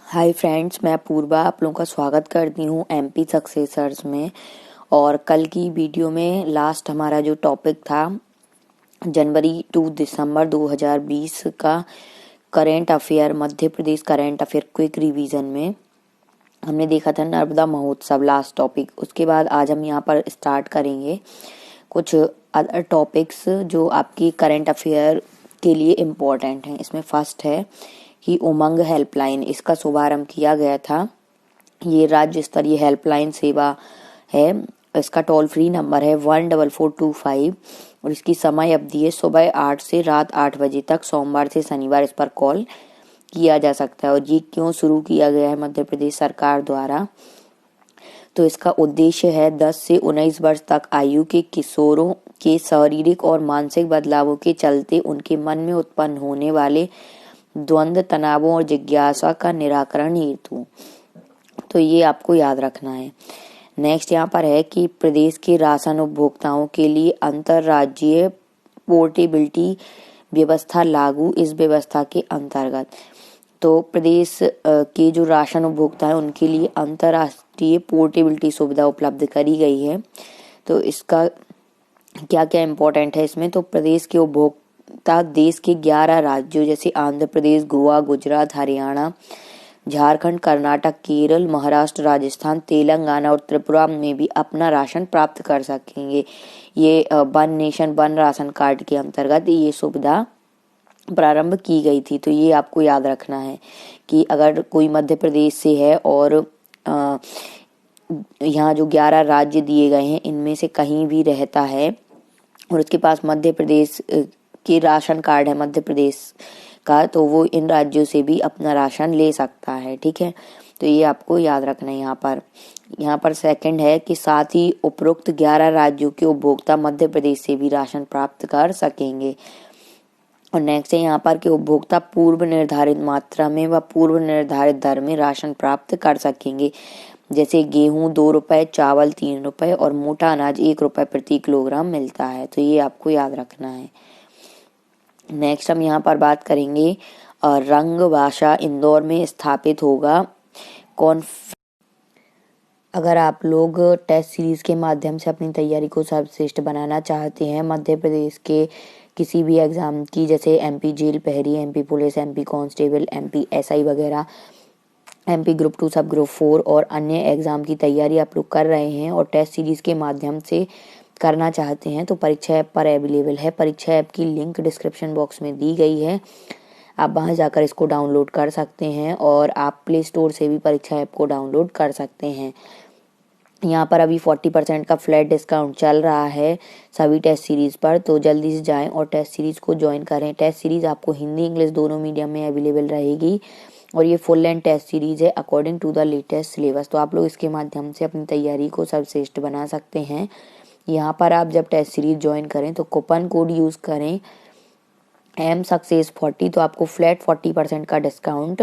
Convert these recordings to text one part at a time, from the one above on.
Hi friends, मैं अपूर्वा आप लोगों का स्वागत करती हूँ एमपी सक्सेसर्स में। और कल की वीडियो में लास्ट हमारा जो टॉपिक था जनवरी टू दिसंबर 2020 का current affair, Madhya Pradesh current affair quick revision में हमने देखा था नर्मदा महोत्सव लास्ट टॉपिक। उसके बाद आज हम यहाँ पर स्टार्ट करेंगे कुछ अदर टॉपिक्स जो आपकी करेंट अफेयर के लिए इम्पोर्टेंट हैं। इसमें फर्स्ट है कि उमंग हेल्पलाइन, इसका शुभारंभ किया गया था। ये राज्य स्तरीय हेल्पलाइन सेवा है। इसका टोल फ्री नंबर है 14425 और इसकी समय अवधि है सुबह 8 से रात 8 बजे तक, सोमवार से शनिवार इस पर कॉल किया जा सकता है। और ये क्यों शुरू किया गया है मध्य प्रदेश सरकार द्वारा, तो इसका उद्देश्य है 10 से 19 वर्ष तक आयु के किशोरों के शारीरिक और मानसिक बदलावों के चलते उनके मन में उत्पन्न होने वाले द्वंद्व, तनावों और जिज्ञासा का निराकरण हेतु। तो ये आपको याद रखना है। नेक्स्ट यहाँ पर है कि प्रदेश के राशन उपभोक्ताओं के लिए अंतर्राज्यीय पोर्टेबिलिटी व्यवस्था लागू। इस व्यवस्था के अंतर्गत तो प्रदेश के जो राशन उपभोक्ता है उनके लिए अंतर्राष्ट्रीय पोर्टेबिलिटी सुविधा उपलब्ध करी गई है। तो इसका क्या क्या इम्पोर्टेंट है इसमें, तो प्रदेश के उपभोक्ता देश के 11 राज्यों जैसे आंध्र प्रदेश, गोवा, गुजरात, हरियाणा, झारखंड, कर्नाटक, केरल, महाराष्ट्र, राजस्थान, तेलंगाना और त्रिपुरा में भी अपना राशन प्राप्त कर सकेंगे। ये one nation one ration card के अंतर्गत ये सुविधा प्रारंभ की गई थी। तो ये आपको याद रखना है कि अगर कोई मध्य प्रदेश से है और यहाँ जो 11 राज्य दिए गए हैं इनमें से कहीं भी रहता है और उसके पास मध्य प्रदेश के राशन कार्ड है मध्य प्रदेश का, तो वो इन राज्यों से भी अपना राशन ले सकता है। ठीक है, तो ये आपको याद रखना है। यहाँ पर सेकंड है कि साथ ही उपरोक्त 11 राज्यों के उपभोक्ता मध्य प्रदेश से भी राशन प्राप्त कर सकेंगे। और नेक्स्ट है यहाँ पर कि उपभोक्ता पूर्व निर्धारित मात्रा में व पूर्व निर्धारित दर में राशन प्राप्त कर सकेंगे। जैसे गेहूं 2 रुपए, चावल 3 रुपए और मोटा अनाज 1 रुपए प्रति किलोग्राम मिलता है। तो ये आपको याद रखना है। नेक्स्ट हम यहाँ पर बात करेंगे रंग भाषा इंदौर में स्थापित होगा। अगर आप लोग टेस्ट सीरीज के माध्यम से अपनी तैयारी को सर्वश्रेष्ठ बनाना चाहते हैं मध्य प्रदेश के किसी भी एग्जाम की, जैसे एमपी जेल प्रहरी, MP police, MP constable, MP SI वगैरह, एमपी ग्रुप 2 सब ग्रुप 4 और अन्य एग्जाम की तैयारी आप लोग कर रहे हैं और टेस्ट सीरीज के माध्यम से करना चाहते हैं, तो परीक्षा ऐप पर अवेलेबल है। परीक्षा ऐप की लिंक डिस्क्रिप्शन बॉक्स में दी गई है, आप वहां जाकर इसको डाउनलोड कर सकते हैं और आप प्ले स्टोर से भी परीक्षा ऐप को डाउनलोड कर सकते हैं। यहाँ पर अभी 40% का फ्लैट डिस्काउंट चल रहा है सभी टेस्ट सीरीज पर, तो जल्दी से जाएं और टेस्ट सीरीज को ज्वाइन करें। टेस्ट सीरीज आपको हिंदी इंग्लिश दोनों मीडियम में अवेलेबल रहेगी और ये फुल लेंथ टेस्ट सीरीज है according to the latest syllabus. तो आप लोग इसके माध्यम से अपनी तैयारी को सर्वश्रेष्ठ बना सकते हैं। यहाँ पर आप जब टेस्ट सीरीज ज्वाइन करें तो कूपन कोड यूज़ करें MSuccess40, तो आपको फ्लैट 40% का डिस्काउंट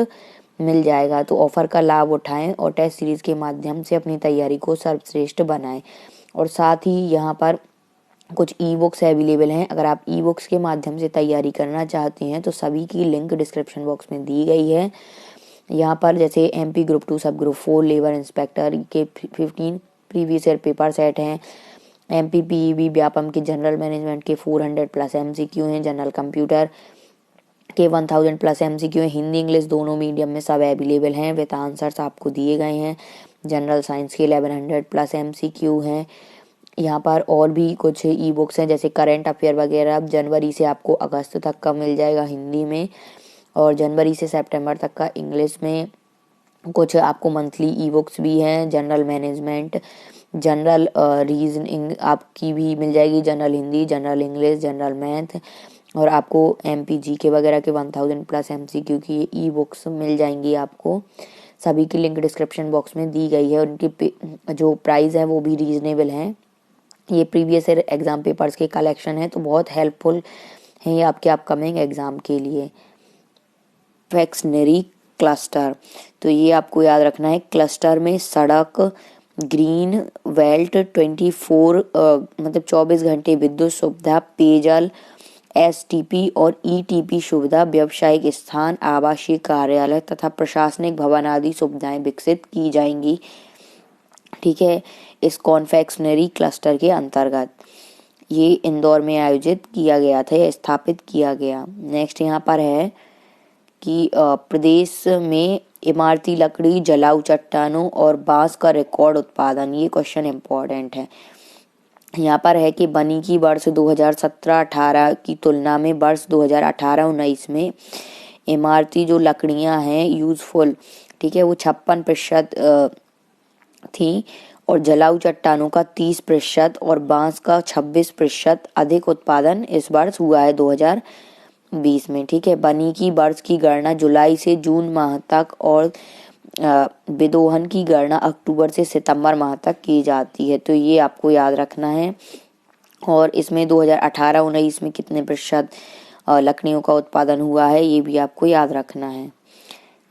मिल जाएगा। तो ऑफर का लाभ उठाएं और टेस्ट सीरीज के माध्यम से अपनी तैयारी को सर्वश्रेष्ठ बनाएं। और साथ ही यहाँ पर कुछ ई बुक्स अवेलेबल हैं। अगर आप ई बुक्स के माध्यम से तैयारी करना चाहते हैं तो सभी की लिंक डिस्क्रिप्शन बॉक्स में दी गई है। यहाँ पर जैसे एमपी ग्रुप 2 सब ग्रुप 4 लेबर इंस्पेक्टर के 15 प्रीवियस ईयर पेपर सेट हैं। एमपी पीईबी व्यापम के जनरल मैनेजमेंट के 400 प्लस MCQ हैं। जनरल कंप्यूटर के 1000 प्लस MCQ हैं। हिंदी इंग्लिश दोनों मीडियम में सब अवेलेबल हैं, विद आंसर्स आपको दिए गए हैं। जनरल साइंस के 1100 प्लस MCQ हैं। यहाँ पर और भी कुछ ई बुक्स हैं जैसे करेंट अफेयर वगैरह। जनवरी से आपको अगस्त तक का मिल जाएगा हिंदी में और जनवरी से सितंबर तक का इंग्लिश में। कुछ आपको मंथली ई बुक्स भी हैं। जनरल मैनेजमेंट, जनरल रीजनिंग आपकी भी मिल जाएगी, general Hindi, general English, general math और आपको MPG के वगैरह के 1000 प्लस MCQ की ई बुक्स मिल जाएंगी आपको। सभी की लिंक डिस्क्रिप्शन बॉक्स में दी गई है। उनकी जो प्राइस है वो भी रीजनेबल है। ये प्रीवियस ईयर एग्जाम पेपर्स के कलेक्शन है, तो बहुत हेल्पफुल है ये आपके अपकमिंग एग्जाम के लिए। फैक्शनरी क्लस्टर, तो ये आपको याद रखना है। क्लस्टर में सड़क, ग्रीन बेल्ट, 24 मतलब 24 घंटे विद्युत सुविधा, पेयजल एसटीपी और ईटीपी सुविधा, व्यावसायिक स्थान, आवासीय कार्यालय तथा प्रशासनिक भवन आदि सुविधाएं विकसित की जाएंगी। ठीक है, इस कॉन्फेक्शनरी क्लस्टर के अंतर्गत ये इंदौर में आयोजित किया गया था या स्थापित किया गया। नेक्स्ट यहाँ पर है कि प्रदेश में इमारती लकड़ी, जलाऊ चट्टानों और बांस का रिकॉर्ड उत्पादन, ये क्वेश्चन इम्पोर्टेंट है। यहाँ पर है कि बनी की वर्ष 2017-18 की तुलना में वर्ष 2018-19 में इमारती जो लकड़ियाँ हैं यूजफुल, ठीक है, वो 56% थी और जलाऊ चट्टानों का 30% और बांस का 26% अधिक उत्पादन इस वर्ष हुआ है 2020 में। ठीक है, बनी की वर्ष की गणना जुलाई से जून माह तक और विदोहन की गणना अक्टूबर से सितंबर माह तक की जाती है, तो ये आपको याद रखना है। और इसमें 2018-19 में कितने प्रतिशत लकड़ियों का उत्पादन हुआ है ये भी आपको याद रखना है।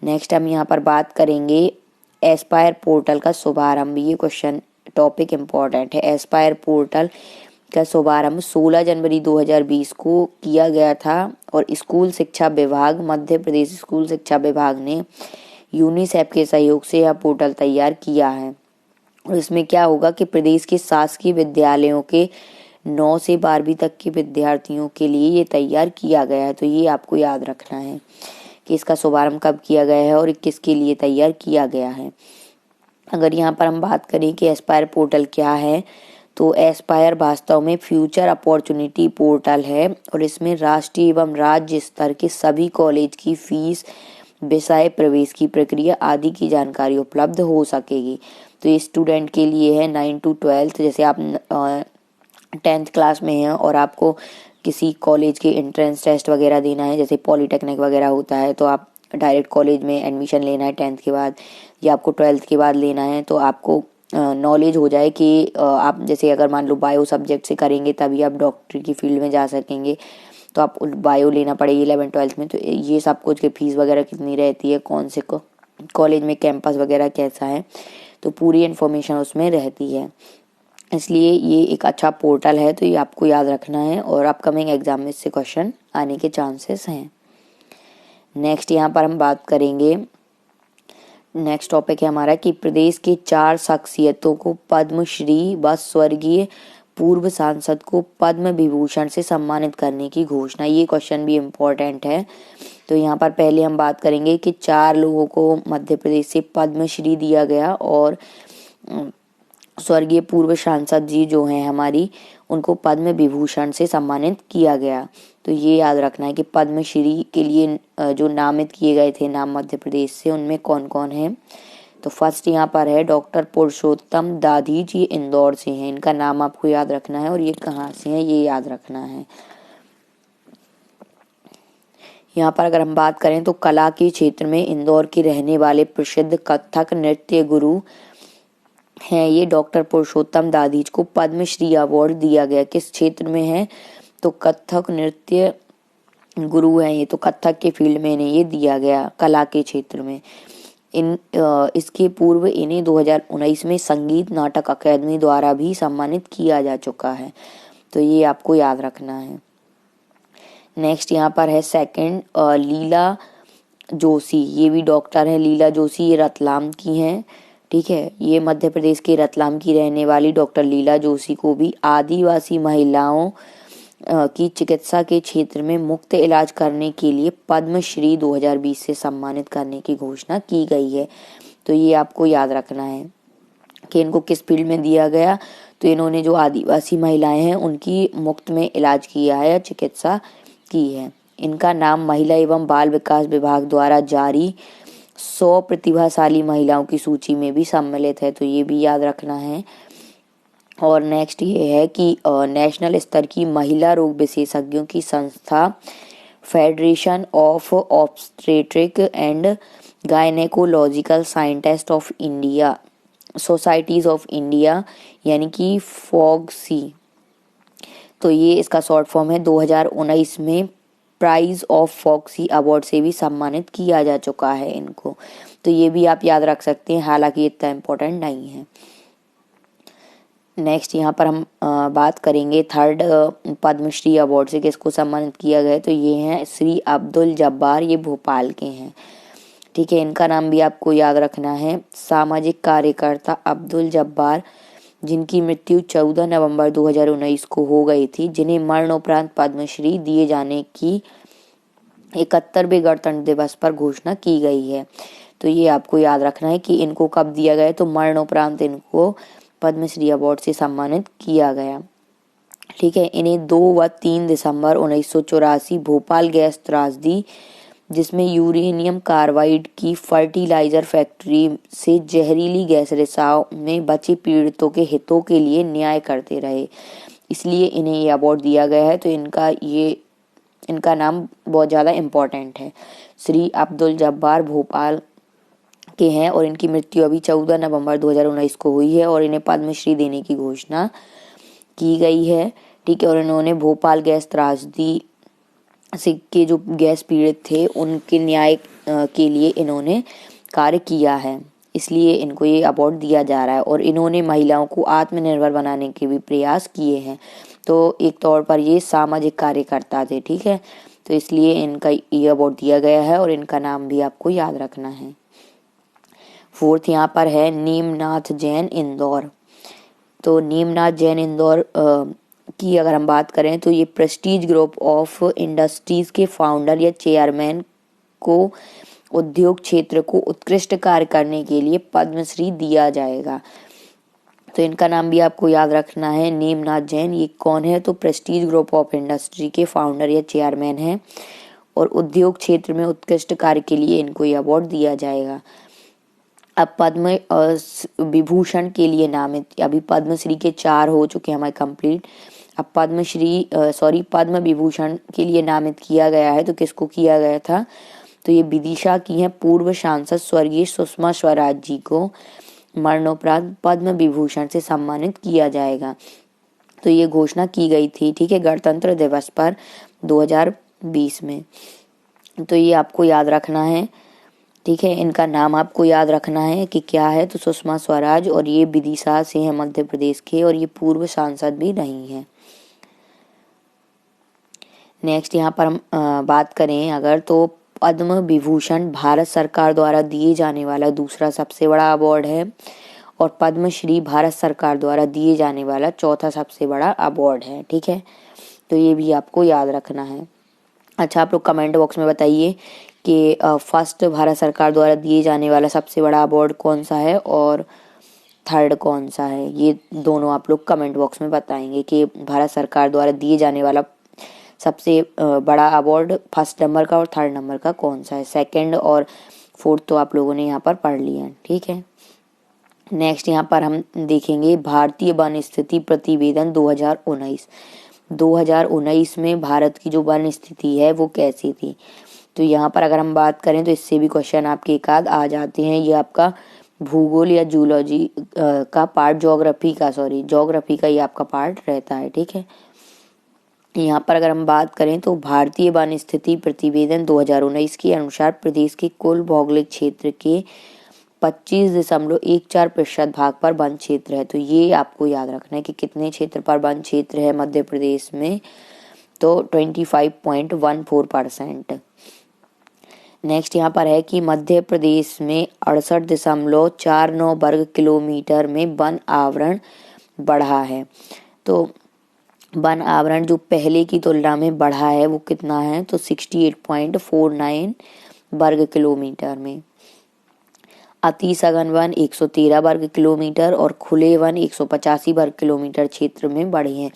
नेक्स्ट हम यहाँ पर बात करेंगे एस्पायर पोर्टल का शुभारंभ, ये क्वेश्चन टॉपिक इम्पोर्टेंट है। एस्पायर पोर्टल का शुभारंभ 16 जनवरी 2020 को किया गया था और स्कूल शिक्षा विभाग, मध्य प्रदेश स्कूल शिक्षा विभाग ने यूनिसेफ के सहयोग से यह पोर्टल तैयार किया है। और इसमें क्या होगा कि प्रदेश के शासकीय विद्यालयों के 9 से 12वीं तक के विद्यार्थियों के लिए ये तैयार किया गया है, तो ये आपको याद रखना है कि इसका शुभारंभ कब किया गया है और किसके लिए तैयार किया गया है। अगर यहाँ पर हम बात करें कि एस्पायर पोर्टल क्या है, तो एस्पायर वास्तव में फ्यूचर अपॉर्चुनिटी पोर्टल है और इसमें राष्ट्रीय एवं राज्य स्तर के सभी कॉलेज की फीस, विषय, प्रवेश की प्रक्रिया आदि की जानकारी उपलब्ध हो सकेगी। तो ये स्टूडेंट के लिए है 9 to 12, जैसे आप 10th क्लास में हैं और आपको किसी कॉलेज के एंट्रेंस टेस्ट वगैरह देना है, जैसे पॉलिटेक्निक वगैरह होता है, तो आप डायरेक्ट कॉलेज में एडमिशन लेना है 10th के बाद या आपको 12th के बाद लेना है, तो आपको नॉलेज हो जाए कि आप जैसे अगर मान लो बायो सब्जेक्ट से करेंगे तभी आप डॉक्टरी की फील्ड में जा सकेंगे, तो आप बायो लेना पड़ेगी 11th-12th में। तो ये सब कुछ की फीस वगैरह कितनी रहती है, कौन से कॉलेज में कैंपस वगैरह कैसा है, तो पूरी इन्फॉर्मेशन उसमें रहती है। इसलिए ये एक अच्छा पोर्टल है, तो ये आपको याद रखना है और अपकमिंग एग्जाम में इससे क्वेश्चन आने के चांसेस हैं। नेक्स्ट यहाँ पर हम बात करेंगे, नेक्स्ट टॉपिक है हमारा कि प्रदेश के 4 शख्सियतों को पद्मश्री व स्वर्गीय पूर्व सांसद को पद्म विभूषण से सम्मानित करने की घोषणा, ये क्वेश्चन भी इम्पोर्टेंट है। तो यहाँ पर पहले हम बात करेंगे कि 4 लोगों को मध्य प्रदेश से पद्मश्री दिया गया और स्वर्गीय पूर्व सांसद जी जो हैं हमारी, उनको पद्म विभूषण से सम्मानित किया गया। तो ये याद रखना है कि पद्मश्री के लिए जो नामित किए गए थे नाम मध्य प्रदेश से, उनमें कौन कौन है। तो फर्स्ट यहाँ पर है डॉक्टर पुरुषोत्तम दाधी जी, इंदौर से हैं, इनका नाम आपको याद रखना है और ये कहाँ से हैं ये याद रखना है। यहाँ पर अगर हम बात करें तो कला के क्षेत्र में इंदौर के रहने वाले प्रसिद्ध कथक नृत्य गुरु हैं ये डॉक्टर पुरुषोत्तम दाधीच को पद्मश्री अवार्ड दिया गया। किस क्षेत्र में है, तो कथक नृत्य गुरु हैं ये, तो कथक के फील्ड में इन्हें ये दिया गया कला के क्षेत्र में। इसके पूर्व इन्हें 2019 में संगीत नाटक अकादमी द्वारा भी सम्मानित किया जा चुका है, तो ये आपको याद रखना है। नेक्स्ट यहाँ पर है सेकंड लीला जोशी, ये भी डॉक्टर है लीला जोशी, ये रतलाम की हैं। ठीक है, ये मध्य प्रदेश के रतलाम की रहने वाली डॉक्टर लीला जोशी को भी आदिवासी महिलाओं की चिकित्सा के क्षेत्र में मुफ्त इलाज करने के लिए पद्मश्री 2020 से सम्मानित करने की घोषणा की गई है। तो ये आपको याद रखना है कि इनको किस फील्ड में दिया गया, तो इन्होंने जो आदिवासी महिलाएं हैं उनकी मुफ्त में इलाज किया है या चिकित्सा की है। इनका नाम महिला एवं बाल विकास विभाग द्वारा जारी 100 प्रतिभाशाली महिलाओं की सूची में भी सम्मिलित है, तो ये भी याद रखना है। और नेक्स्ट ये है कि नेशनल स्तर की महिला रोग विशेषज्ञों की संस्था federation of obstetric and gynaecological scientist of India, societies of India यानी कि फॉग्सी, तो ये इसका शॉर्ट फॉर्म है, 2019 में प्राइज ऑफ फॉक्सी अवार्ड से भी सम्मानित किया जा चुका है इनको, तो ये भी आप याद रख सकते हैं, हालांकि इतना इम्पोर्टेंट नहीं है। नेक्स्ट यहाँ पर हम बात करेंगे थर्ड पद्मश्री अवार्ड से किसको सम्मानित किया गया, तो ये हैं श्री अब्दुल जब्बार, ये भोपाल के हैं। ठीक है, इनका नाम भी आपको याद रखना है। सामाजिक कार्यकर्ता अब्दुल जब्बार, जिनकी मृत्यु 14 नवंबर 2019 को हो गई थी, जिन्हें मरणोपरांत पद्मश्री दिए जाने की 71वें गणतंत्र दिवस पर घोषणा की गई है। तो ये आपको याद रखना है कि इनको कब दिया गया, तो मरणोपरांत इनको पद्मश्री अवार्ड से सम्मानित किया गया। ठीक है, इन्हें 2 व 3 दिसंबर 1984 भोपाल गैस त्रासदी, जिसमें यूरेनियम कार्बाइड की फर्टिलाइजर फैक्ट्री से जहरीली गैस रिसाव में बचे पीड़ितों के हितों के लिए न्याय करते रहे, इसलिए इन्हें ये अवार्ड दिया गया है। तो इनका नाम बहुत ज़्यादा इम्पोर्टेंट है। श्री अब्दुल जब्बार भोपाल के हैं और इनकी मृत्यु अभी 14 नवंबर 2019 को हुई है और इन्हें पद्मश्री देने की घोषणा की गई है। ठीक है, और इन्होंने भोपाल गैस त्रासदी से के जो गैस पीड़ित थे उनके न्याय के लिए इन्होंने कार्य किया है, इसलिए इनको ये अवार्ड दिया जा रहा है। और इन्होंने महिलाओं को आत्मनिर्भर बनाने के भी प्रयास किए हैं, तो एक तौर पर ये सामाजिक कार्यकर्ता थे। ठीक है, तो इसलिए इनका ये अवार्ड दिया गया है और इनका नाम भी आपको याद रखना है। फोर्थ यहाँ पर है नीमनाथ जैन इंदौर। तो नीमनाथ जैन इंदौर की अगर हम बात करें तो ये प्रेस्टीज ग्रुप ऑफ इंडस्ट्रीज के फाउंडर या चेयरमैन को उद्योग क्षेत्र को उत्कृष्ट कार्य करने के लिए पद्मश्री दिया जाएगा। तो इनका नाम भी आपको याद रखना है, नीमनाथ जैन। ये कौन है, तो प्रेस्टीज ग्रुप ऑफ इंडस्ट्री के फाउंडर या चेयरमैन हैं और उद्योग क्षेत्र में उत्कृष्ट कार्य के लिए इनको ये अवार्ड दिया जाएगा। अब पद्म विभूषण के लिए नामित, अभी पद्मश्री के 4 हो चुके हैं हमारे कंप्लीट। अब पद्म विभूषण के लिए नामित किया गया है, तो किसको किया गया था, तो ये विदिशा की हैं पूर्व सांसद स्वर्गीय सुषमा स्वराज जी को मरणोपरांत पद्म विभूषण से सम्मानित किया जाएगा। तो ये घोषणा की गई थी, ठीक है, गणतंत्र दिवस पर 2020 में। तो ये आपको याद रखना है। ठीक है, इनका नाम आपको याद रखना है कि क्या है, तो सुषमा स्वराज, और ये विदिशा से हैं मध्य प्रदेश के और ये पूर्व सांसद भी रही हैं। नेक्स्ट यहाँ पर हम बात करें अगर, तो पद्म विभूषण भारत सरकार द्वारा दिए जाने वाला दूसरा सबसे बड़ा अवार्ड है और पद्मश्री भारत सरकार द्वारा दिए जाने वाला चौथा सबसे बड़ा अवार्ड है। ठीक है, तो ये भी आपको याद रखना है। अच्छा, आप लोग कमेंट बॉक्स में बताइए कि फर्स्ट भारत सरकार द्वारा दिए जाने वाला सबसे बड़ा अवार्ड कौन सा है और थर्ड कौन सा है। ये दोनों आप लोग कमेंट बॉक्स में बताएंगे कि भारत सरकार द्वारा दिए जाने वाला सबसे बड़ा अवार्ड फर्स्ट नंबर का और थर्ड नंबर का कौन सा है। सेकंड और फोर्थ तो आप लोगों ने यहाँ पर पढ़ लिया है। ठीक है, नेक्स्ट यहाँ पर हम देखेंगे भारतीय वन स्थिति प्रतिवेदन 2019। 2019 में भारत की जो वन स्थिति है वो कैसी थी, तो यहाँ पर अगर हम बात करें तो इससे भी क्वेश्चन आपके एक आध आ जाते हैं। ये आपका भूगोल या जूलॉजी का पार्ट, ज्योग्राफी का ये आपका पार्ट रहता है। ठीक है, यहाँ पर अगर हम बात करें तो भारतीय वन स्थिति प्रतिवेदन 2019 के अनुसार प्रदेश के कुल भौगोलिक क्षेत्र के 25.14% भाग पर वन क्षेत्र है। तो ये आपको याद रखना है कि कितने क्षेत्र पर वन क्षेत्र है मध्य प्रदेश में, तो 25.14%। नेक्स्ट यहाँ पर है कि मध्य प्रदेश में 68.49 वर्ग किलोमीटर में वन आवरण बढ़ा है। तो वन आवरण जो पहले की तुलना में बढ़ा है वो कितना है, तो 68.49 वर्ग किलोमीटर में। अति सघन वन 113 वर्ग किलोमीटर और खुले वन 185 वर्ग किलोमीटर क्षेत्र में बढ़े हैं।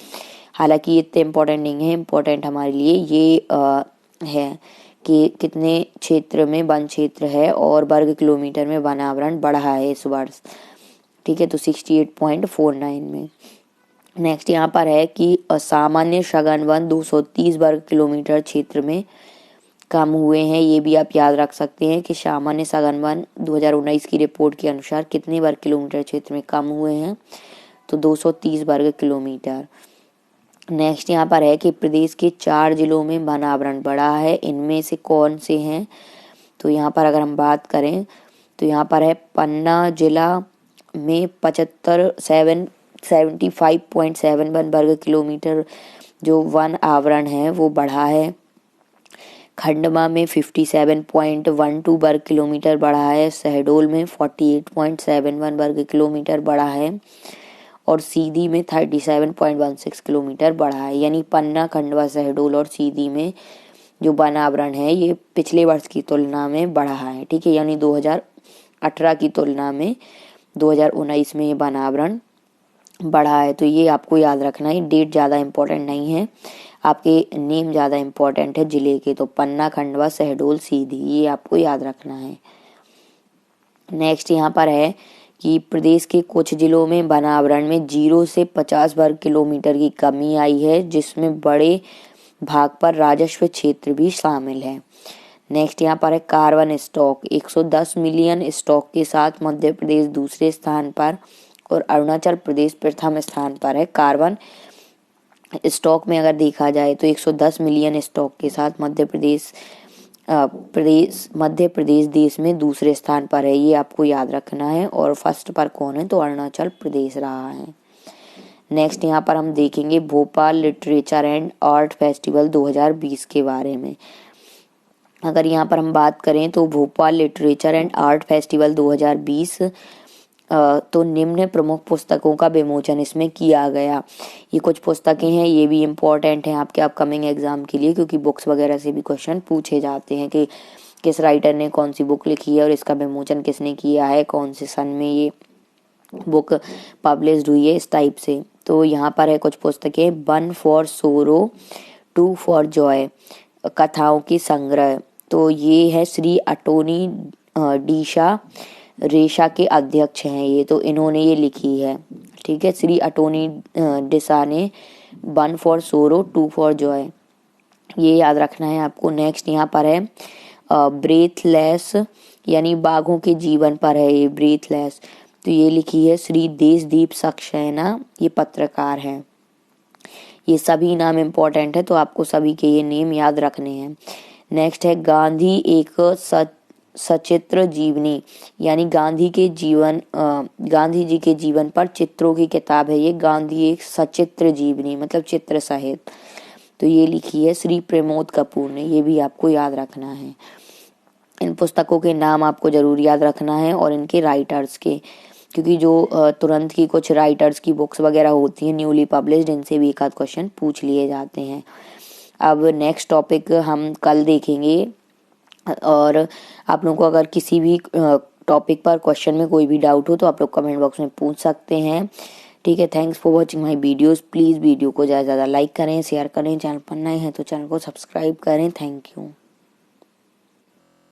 हालांकि ये इतने इम्पोर्टेंट नहीं है, इम्पोर्टेंट हमारे लिए ये है कि कितने क्षेत्र में वन क्षेत्र है और वर्ग किलोमीटर में वन आवरण बढ़ा है इस वर्ष। ठीक है, तो 68.49 में। नेक्स्ट यहाँ पर है कि सामान्य सघन वन 230 वर्ग किलोमीटर क्षेत्र में कम हुए हैं। ये भी आप याद रख सकते हैं कि सामान्य सघन वन 2019 की रिपोर्ट के अनुसार कितने वर्ग किलोमीटर क्षेत्र में कम हुए हैं, तो 230 वर्ग किलोमीटर। नेक्स्ट यहाँ पर है कि प्रदेश के 4 जिलों में वन आवरण बढ़ा है, इनमें से कौन से हैं, तो यहाँ पर अगर हम बात करें तो यहाँ पर है पन्ना जिला में 75.71 वर्ग किलोमीटर जो वन आवरण है वो बढ़ा है। खंडवा में 57.12 वर्ग किलोमीटर बढ़ा है। शहडोल में 48.71 वर्ग किलोमीटर बढ़ा है और सीधी में 37.16 किलोमीटर बढ़ा है। यानी पन्ना, खंडवा, शहडोल और सीधी में जो वन आवरण है ये पिछले वर्ष की तुलना में बढ़ा है। ठीक है, यानी 2018 की तुलना में 2019 में ये वन आवरण बढ़ा है। तो ये आपको याद रखना है। डेट ज़्यादा इम्पोर्टेंट नहीं है, आपके नेम ज़्यादा इम्पोर्टेंट है जिले के। तो पन्ना, खंडवा, शहडोल, सीधी, ये आपको याद रखना है। नेक्स्ट यहाँ पर है कि प्रदेश के कुछ जिलों में वन आवरण में 0 से 50 वर्ग किलोमीटर की कमी आई है, जिसमें बड़े भाग पर राजस्व क्षेत्र भी शामिल है। नेक्स्ट यहाँ पर है कार्बन स्टॉक। 110 मिलियन स्टॉक के साथ मध्य प्रदेश दूसरे स्थान पर और अरुणाचल प्रदेश प्रथम स्थान पर है। कार्बन स्टॉक में अगर देखा जाए तो 110 मिलियन स्टॉक के साथ मध्य प्रदेश देश में दूसरे स्थान पर है। ये आपको याद रखना है। और फर्स्ट पर कौन है, तो अरुणाचल प्रदेश रहा है। नेक्स्ट यहाँ पर हम देखेंगे Bhopal literature and art festival 2020 के बारे में। अगर यहाँ पर हम बात करें तो Bhopal literature and art festival 2020 तो निम्न प्रमुख पुस्तकों का विमोचन इसमें किया गया। ये कुछ पुस्तकें हैं, ये भी इम्पोर्टेंट हैं आपके अपकमिंग एग्जाम के लिए, क्योंकि बुक्स वगैरह से भी क्वेश्चन पूछे जाते हैं कि किस राइटर ने कौन सी बुक लिखी है और इसका विमोचन किसने किया है, कौन से सन में ये बुक पब्लिश्ड हुई है, इस टाइप से। तो यहाँ पर है कुछ पुस्तकें। 1 फॉर सोरो, 2 फॉर जॉय, कथाओं की संग्रह। तो ये है श्री अटोनी डीशा रेशा के अध्यक्ष हैं ये, तो इन्होंने ये लिखी है। ठीक है, श्री अटोनी डिसा ने 1 फॉर सोरो, 2 फॉर जॉय, ये याद रखना है आपको। नेक्स्ट यहाँ पर है ब्रेथलेस, यानी बाघों के जीवन पर है ये, ब्रेथलेस। तो ये लिखी है श्री देशदीप सक्सेना, ये पत्रकार हैं। ये सभी नाम इम्पोर्टेंट है, तो आपको सभी के ये नेम याद रखने हैं। नेक्स्ट है गांधी एक सचित्र जीवनी, यानी गांधी जी के जीवन पर चित्रों की किताब है ये। गांधी एक सचित्र जीवनी मतलब चित्र सहित। तो ये लिखी है श्री प्रमोद कपूर ने, ये भी आपको याद रखना है। इन पुस्तकों के नाम आपको जरूर याद रखना है और इनके राइटर्स के, क्योंकि जो तुरंत की कुछ राइटर्स की बुक्स वगैरह होती हैं न्यूली पब्लिश्ड, इनसे भी एक आध क्वेश्चन पूछ लिए जाते हैं। अब नेक्स्ट टॉपिक हम कल देखेंगे। और आप लोगों को अगर किसी भी टॉपिक पर क्वेश्चन में कोई भी डाउट हो तो आप लोग कमेंट बॉक्स में पूछ सकते हैं। ठीक है, thanks for watching my videos. Please video को ज़्यादा से ज़्यादा लाइक करें, शेयर करें। चैनल पर नए हैं तो चैनल को सब्सक्राइब करें। Thank you.